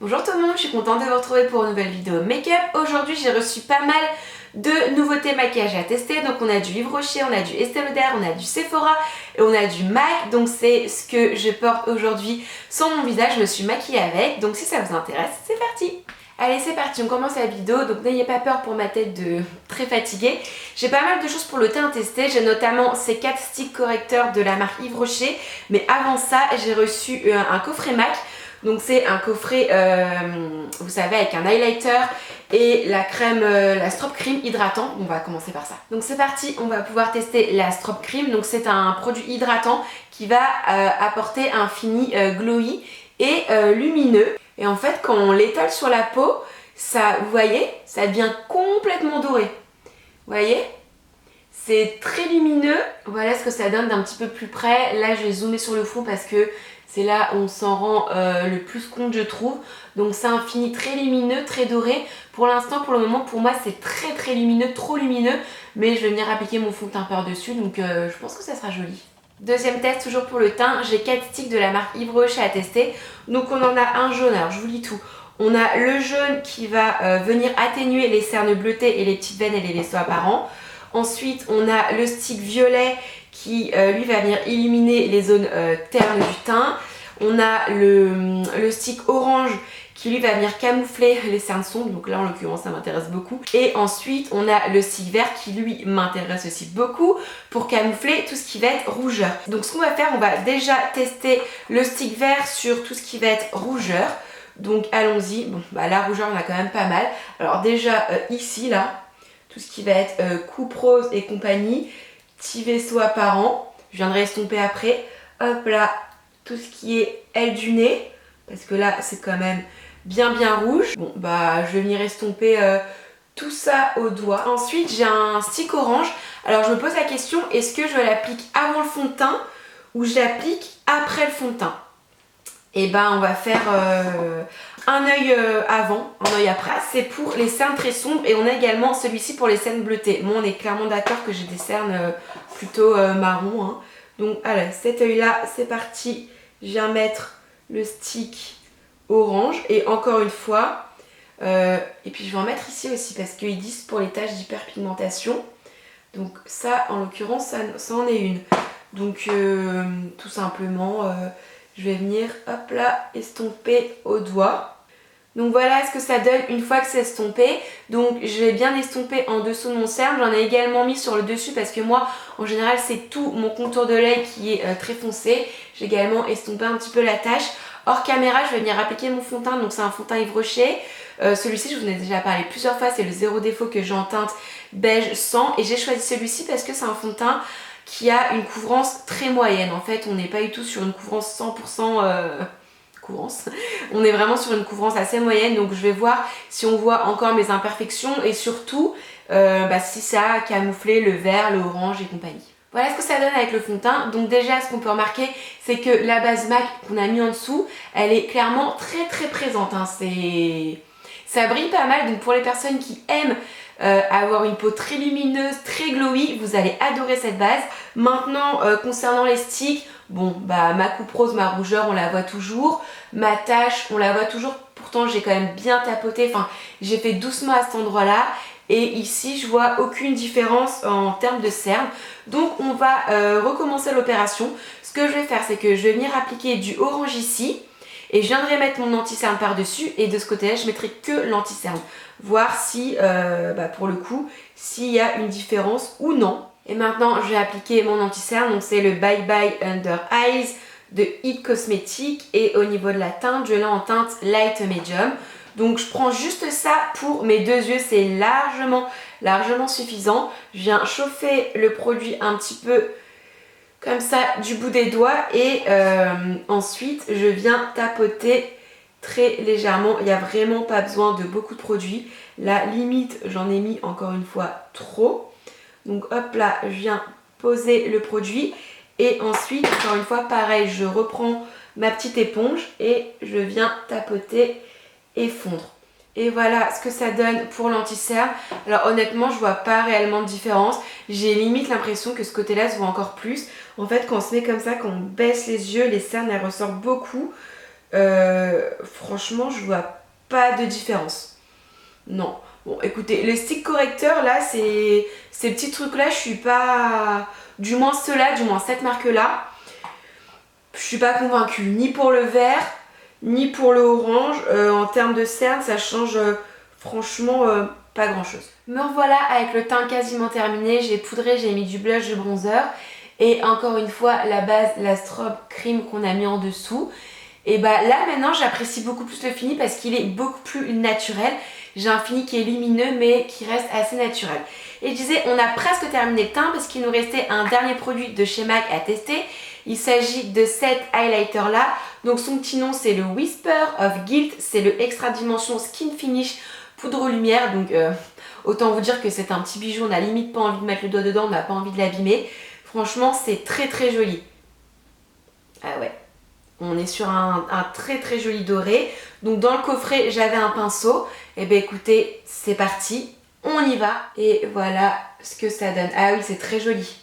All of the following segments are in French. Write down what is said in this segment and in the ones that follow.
Bonjour tout le monde, je suis contente de vous retrouver pour une nouvelle vidéo make-up. Aujourd'hui j'ai reçu pas mal de nouveautés maquillage à tester. Donc on a du Yves Rocher, on a du Estée Lauder, on a du Sephora et on a du MAC. Donc c'est ce que je porte aujourd'hui sur mon visage, je me suis maquillée avec. Donc si ça vous intéresse, c'est parti. Allez c'est parti, on commence la vidéo, donc n'ayez pas peur pour ma tête de très fatiguée. J'ai pas mal de choses pour le teint à tester, j'ai notamment ces 4 sticks correcteurs de la marque Yves Rocher. Mais avant ça, j'ai reçu un coffret MAC. Donc c'est un coffret, vous savez, avec un highlighter et la crème, la Strobe Cream hydratant. On va commencer par ça. Donc c'est parti, on va pouvoir tester la Strobe Cream. Donc c'est un produit hydratant qui va apporter un fini glowy et lumineux. Et en fait, quand on l'étale sur la peau, ça, vous voyez, ça devient complètement doré. Vous voyez ? C'est très lumineux. Voilà ce que ça donne d'un petit peu plus près. Là, je vais zoomer sur le fond parce que c'est là où on s'en rend le plus compte, je trouve. Donc c'est un fini très lumineux, très doré. Pour l'instant, pour le moment, pour moi, c'est très lumineux, trop lumineux. Mais je vais venir appliquer mon fond de teint par-dessus, donc je pense que ça sera joli. Deuxième test, toujours pour le teint. J'ai 4 sticks de la marque Yves Rocher à tester. Donc on en a un jaune, alors je vous lis tout. On a le jaune qui va venir atténuer les cernes bleutées et les petites veines et les vaisseaux apparents. Ensuite, on a le stick violet qui lui va venir illuminer les zones ternes du teint. On a le stick orange qui lui va venir camoufler les cernes sombres, donc là en l'occurrence ça m'intéresse beaucoup. Et ensuite on a le stick vert qui lui m'intéresse aussi beaucoup pour camoufler tout ce qui va être rougeur. Donc ce qu'on va faire, on va déjà tester le stick vert sur tout ce qui va être rougeur. Donc allons-y. Bon bah la rougeur on a quand même pas mal. Alors déjà ici là, tout ce qui va être coupe rose et compagnie, petit vaisseau apparent, je viendrai estomper après. Hop là, tout ce qui est aile du nez, parce que là c'est quand même bien rouge. Bon bah je vais venir estomper tout ça au doigt. Ensuite j'ai un stick orange. Alors je me pose la question, est-ce que je l'applique avant le fond de teint ou je l'applique après le fond de teint? Et ben on va faire un œil avant, un œil après. C'est pour les cernes très sombres et on a également celui-ci pour les cernes bleutées. Moi on est clairement d'accord que j'ai des cernes plutôt marron, hein. Donc allez, cet œil là c'est parti. Je viens mettre le stick orange et encore une fois, et puis je vais en mettre ici aussi parce qu'ils disent pour les taches d'hyperpigmentation. Donc ça en l'occurrence ça en est une. Donc tout simplement je vais venir hop là estomper au doigt. Donc voilà ce que ça donne une fois que c'est estompé. Donc je vais bien estomper en dessous de mon cerne. J'en ai également mis sur le dessus parce que moi en général c'est tout mon contour de l'œil qui est très foncé. J'ai également estompé un petit peu la tache. Hors caméra je vais venir appliquer mon fond de teint. Donc c'est un fond de teint Yves Rocher. Celui-ci je vous en ai déjà parlé plusieurs fois. C'est le zéro défaut que j'ai en teinte beige 100. Et j'ai choisi celui-ci parce que c'est un fond de teint qui a une couvrance très moyenne. En fait on n'est pas du tout sur une couvrance 100% couvrance. On est vraiment sur une couvrance assez moyenne, donc je vais voir si on voit encore mes imperfections et surtout si ça a camouflé le vert, le orange et compagnie. Voilà ce que ça donne avec le fond de teint. Donc déjà ce qu'on peut remarquer c'est que la base MAC qu'on a mis en dessous, elle est clairement très présente, hein. Ça brille pas mal, donc pour les personnes qui aiment avoir une peau très lumineuse, très glowy, vous allez adorer cette base. Maintenant concernant les sticks, bon bah ma coupe rose, ma rougeur on la voit toujours, ma tache on la voit toujours, pourtant j'ai quand même bien tapoté, enfin j'ai fait doucement à cet endroit là et ici je vois aucune différence en termes de cerne. Donc on va recommencer l'opération. Ce que je vais faire c'est que je vais venir appliquer du orange ici et je viendrai mettre mon anti-cerne par dessus et de ce côté là je mettrai que l'anti-cerne, voir si pour le coup s'il y a une différence ou non. Et maintenant je vais appliquer mon anti-cerne, donc c'est le Bye Bye Under Eyes de It Cosmetics et au niveau de la teinte je l'ai en teinte light medium. Donc je prends juste ça pour mes deux yeux, c'est largement suffisant. Je viens chauffer le produit un petit peu comme ça du bout des doigts et ensuite je viens tapoter très légèrement. Il n'y a vraiment pas besoin de beaucoup de produits. La limite j'en ai mis encore une fois trop. Donc hop là je viens poser le produit et ensuite encore une fois pareil je reprends ma petite éponge et je viens tapoter et fondre. Et voilà ce que ça donne pour l'anti-cerne. Alors honnêtement je vois pas réellement de différence. J'ai limite l'impression que ce côté là se voit encore plus. En fait quand on se met comme ça, quand on baisse les yeux, les cernes elles ressortent beaucoup. franchement je vois pas de différence. Non. Bon écoutez, les sticks correcteurs là, ces petits trucs là, je suis pas... Du moins ceux-là, du moins cette marque-là, je suis pas convaincue. Ni pour le vert, ni pour le orange. En termes de cerne, ça change franchement pas grand-chose. Me voilà avec le teint quasiment terminé. J'ai poudré, j'ai mis du blush, du bronzer. Et encore une fois, la base, la strobe cream qu'on a mis en dessous. Et bah là maintenant, j'apprécie beaucoup plus le fini parce qu'il est beaucoup plus naturel. J'ai un fini qui est lumineux mais qui reste assez naturel. Et je disais, on a presque terminé le teint parce qu'il nous restait un dernier produit de chez MAC à tester. Il s'agit de cet highlighter là. Donc son petit nom c'est le Whisper of Guilt. C'est le Extra Dimension Skin Finish Poudre Lumière. Donc autant vous dire que c'est un petit bijou. On n'a limite pas envie de mettre le doigt dedans. On n'a pas envie de l'abîmer. Franchement c'est très très joli. Ah ouais. On est sur un très très joli doré. Donc dans le coffret j'avais un pinceau. Et ben écoutez, c'est parti. On y va. Et voilà ce que ça donne. Ah oui, c'est très joli.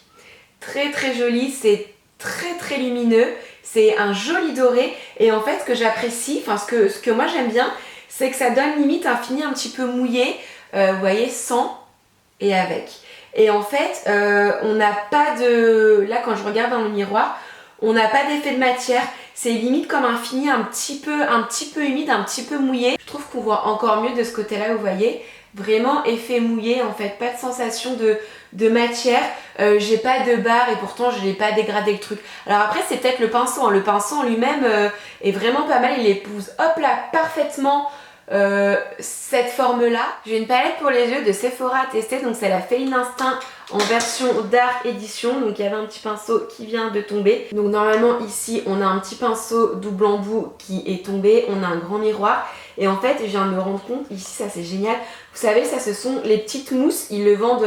Très très joli. C'est très très lumineux. C'est un joli doré. Et en fait ce que j'apprécie, enfin ce que moi j'aime bien, c'est que ça donne limite un fini un petit peu mouillé. Vous voyez, sans et avec. Et en fait, on n'a pas de... Là quand je regarde dans le miroir, on n'a pas d'effet de matière. C'est limite comme un fini un petit peu humide, un petit peu mouillé. Je trouve qu'on voit encore mieux de ce côté-là, vous voyez. Vraiment effet mouillé, en fait, pas de sensation de matière. J'ai pas de barre et pourtant je n'ai pas dégradé le truc. Alors après, c'est peut-être le pinceau. Hein. Le pinceau en lui-même est vraiment pas mal. Il épouse, hop là, parfaitement cette forme-là. J'ai une palette pour les yeux de Sephora à tester. Donc c'est la Féline Instinct en version Dark Edition. Donc il y avait un petit pinceau qui vient de tomber. Donc normalement ici on a un petit pinceau double embout qui est tombé. On a un grand miroir. Et en fait je viens de me rendre compte, ici ça c'est génial. Vous savez, ça ce sont les petites mousses. Ils le vendent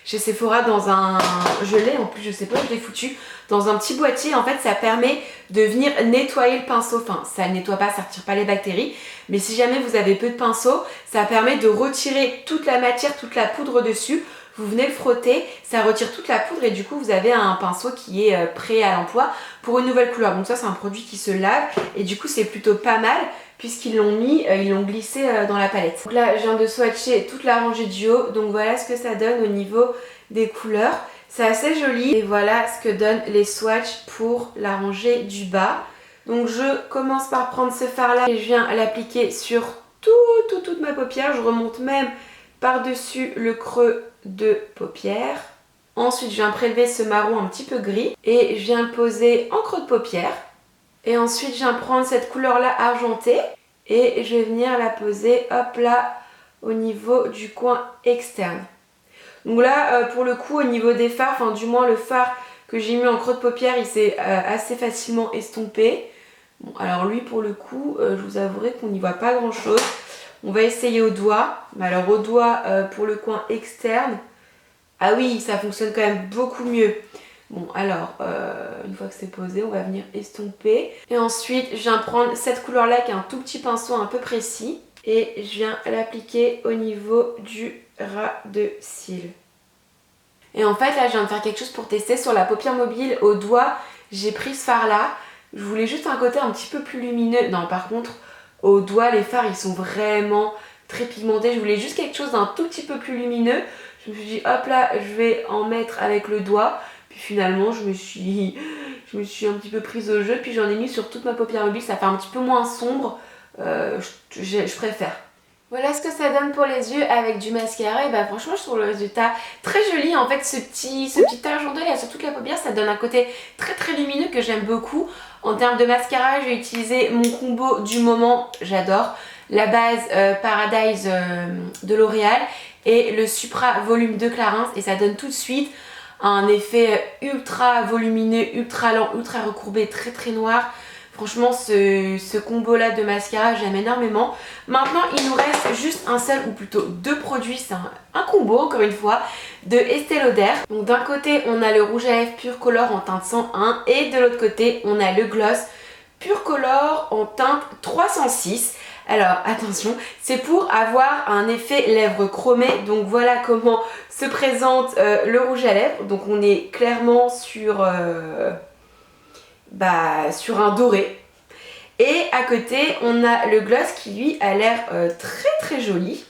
chez Sephora dans un... Je l'ai en plus, je sais pas, je l'ai foutu. Dans un petit boîtier, en fait ça permet de venir nettoyer le pinceau. Enfin ça ne nettoie pas, ça retire pas les bactéries. Mais si jamais vous avez peu de pinceau, ça permet de retirer toute la matière, toute la poudre dessus. Vous venez le frotter, ça retire toute la poudre et du coup vous avez un pinceau qui est prêt à l'emploi pour une nouvelle couleur. Donc ça c'est un produit qui se lave et du coup c'est plutôt pas mal puisqu'ils l'ont mis, ils l'ont glissé dans la palette. Donc là je viens de swatcher toute la rangée du haut, donc voilà ce que ça donne au niveau des couleurs. C'est assez joli et voilà ce que donnent les swatchs pour la rangée du bas. Donc je commence par prendre ce fard là et je viens l'appliquer sur toute ma paupière. Je remonte même par-dessus le creux de paupière. Ensuite je viens prélever ce marron un petit peu gris et je viens le poser en creux de paupière. Et ensuite je viens prendre cette couleur là argentée et je vais venir la poser hop là au niveau du coin externe. Donc là pour le coup au niveau des fards, enfin du moins le fard que j'ai mis en creux de paupière il s'est assez facilement estompé. Bon alors lui pour le coup je vous avouerai qu'on n'y voit pas grand chose. On va essayer au doigt. Mais alors au doigt pour le coin externe, ah oui ça fonctionne quand même beaucoup mieux. Bon alors une fois que c'est posé on va venir estomper. Et ensuite je viens prendre cette couleur là qui est un tout petit pinceau un peu précis. Et je viens l'appliquer au niveau du ras de cils. Et en fait là je viens de faire quelque chose pour tester sur la paupière mobile au doigt. J'ai pris ce fard là. Je voulais juste un côté un petit peu plus lumineux. Non par contre au doigt les fards ils sont vraiment très pigmentés. Je voulais juste quelque chose d'un tout petit peu plus lumineux. Je me suis dit hop là je vais en mettre avec le doigt. Puis finalement je me suis un petit peu prise au jeu. Puis j'en ai mis sur toute ma paupière mobile. Ça fait un petit peu moins sombre. Je préfère. Voilà ce que ça donne pour les yeux avec du mascara. Et bah franchement je trouve le résultat très joli. En fait ce petit argenté là sur toute la paupière ça donne un côté très très lumineux que j'aime beaucoup. En termes de mascara j'ai utilisé mon combo du moment, j'adore. La base Paradise de L'Oréal et le Supra Volume 2 Clarins. Et ça donne tout de suite un effet ultra volumineux, ultra lent, ultra recourbé, très très noir. Franchement ce combo là de mascara j'aime énormément. Maintenant il nous reste juste un seul ou plutôt deux produits, c'est un combo encore une fois de Estée Lauder. Donc d'un côté on a le rouge à lèvres Pure Color en teinte 101 et de l'autre côté on a le gloss Pure Color en teinte 306. Alors attention, c'est pour avoir un effet lèvres chromées. Donc voilà comment se présente le rouge à lèvres. Donc on est clairement sur un doré. Et à côté, on a le gloss qui lui a l'air très très joli.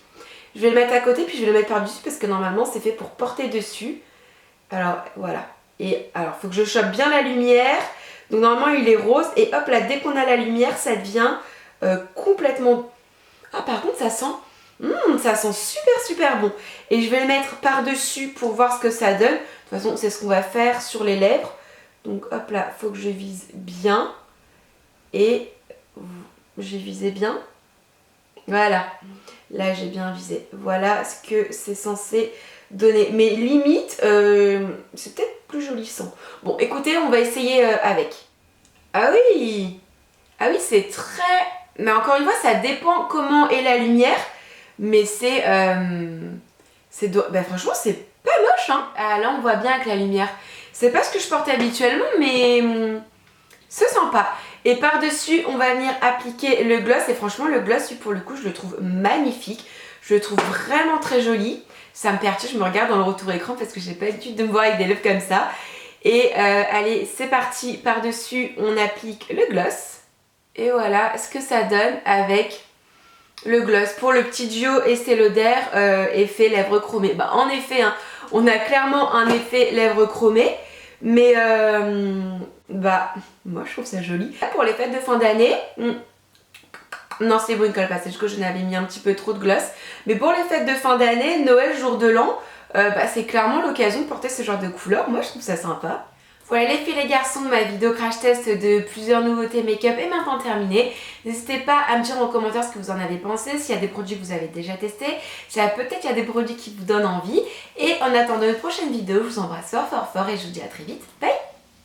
Je vais le mettre à côté puis je vais le mettre par-dessus parce que normalement c'est fait pour porter dessus. Alors voilà. Et alors faut que je chope bien la lumière. Donc normalement il est rose et hop là dès qu'on a la lumière ça devient complètement... Ah par contre ça sent super super bon. Et je vais le mettre par-dessus pour voir ce que ça donne. De toute façon c'est ce qu'on va faire sur les lèvres. Donc hop là, faut que je vise bien. Et j'ai visé bien. Voilà. Là j'ai bien visé. Voilà ce que c'est censé donner. Mais limite, c'est peut-être plus joli sans. Bon écoutez, on va essayer avec. Ah oui! Ah oui, c'est très... Mais encore une fois, ça dépend comment est la lumière. Mais c'est... franchement, c'est pas moche, hein. Ah, là, on voit bien avec la lumière. C'est pas ce que je porte habituellement, mais... c'est sympa. Et par-dessus, on va venir appliquer le gloss. Et franchement, le gloss, pour le coup, je le trouve magnifique. Je le trouve vraiment très joli. Ça me perturbe, je me regarde dans le retour écran parce que j'ai pas l'habitude de me voir avec des lèvres comme ça. Et allez, c'est parti. Par-dessus, on applique le gloss. Et voilà ce que ça donne avec le gloss. Pour le petit duo Estée Lauder effet lèvres chromées. Bah, en effet, hein, on a clairement un effet lèvres chromées. Mais moi je trouve ça joli. Pour les fêtes de fin d'année, non c'est bon, il colle pas, c'est juste que je n'avais mis un petit peu trop de gloss. Mais pour les fêtes de fin d'année, Noël, jour de l'an, c'est clairement l'occasion de porter ce genre de couleur. Moi je trouve ça sympa. Voilà les filles et les garçons, ma vidéo crash test de plusieurs nouveautés make-up est maintenant terminée. N'hésitez pas à me dire en commentaire ce que vous en avez pensé, s'il y a des produits que vous avez déjà testés, peut-être il y a des produits qui vous donnent envie. Et en attendant une prochaine vidéo, je vous embrasse fort fort fort et je vous dis à très vite. Bye!